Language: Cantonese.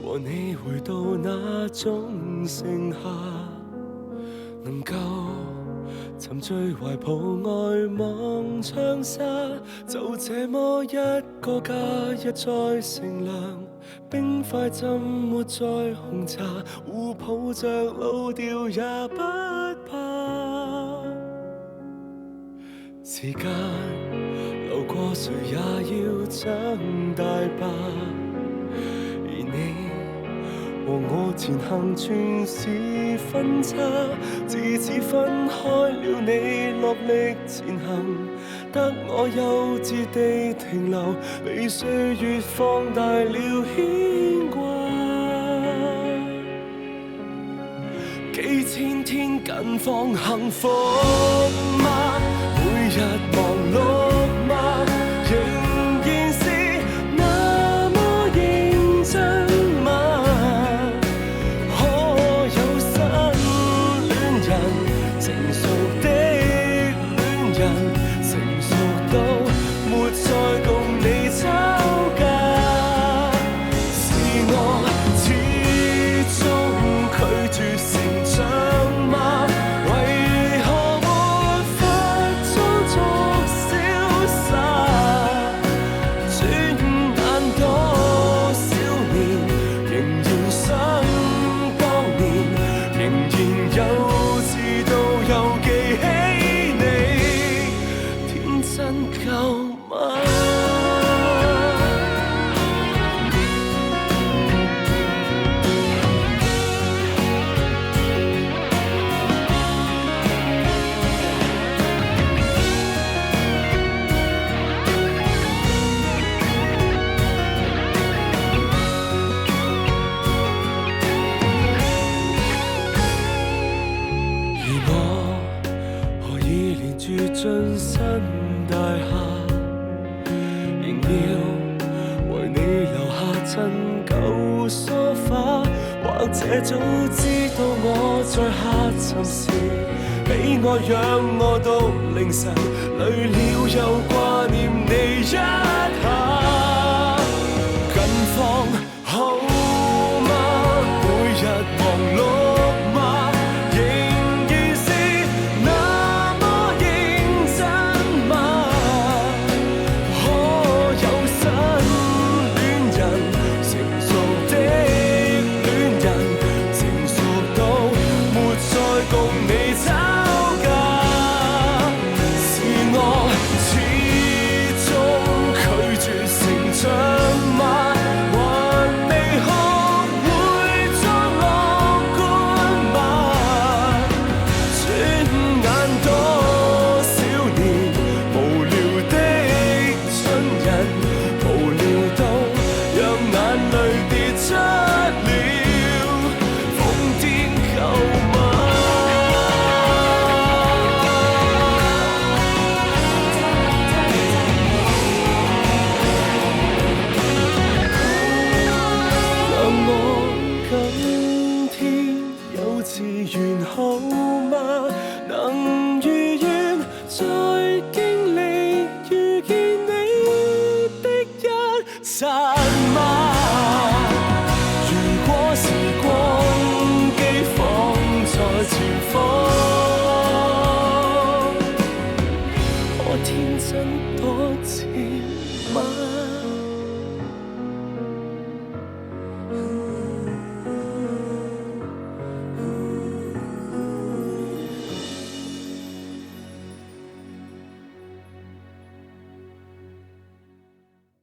和你回到那種盛夏，能夠沉醉懷抱外望窗紗，就這麼一個假日再乘涼，冰塊浸沒在紅茶，互抱着老掉也不怕。時間流過，誰也要長大吧。而你和我前行全是分岔，自此分開了，你落力前行，得我幼稚地停留，被歲月放大了牽掛。幾千天近況幸福嗎？每日忙碌嗎？仍然是那麼認真嗎？可有新戀人，成熟的戀人，成熟到沒再共你吵架？是我始終拒絕成長嗎？為何沒法裝作瀟灑？轉眼多少年，仍然想當年，仍然幼稚到又記起你，天真夠嗎？而我何以連住進新大廈，仍要為你留下陳舊梳化，或者早知道我在下沉時，俾愛養我到凌晨，累了又掛念你一下。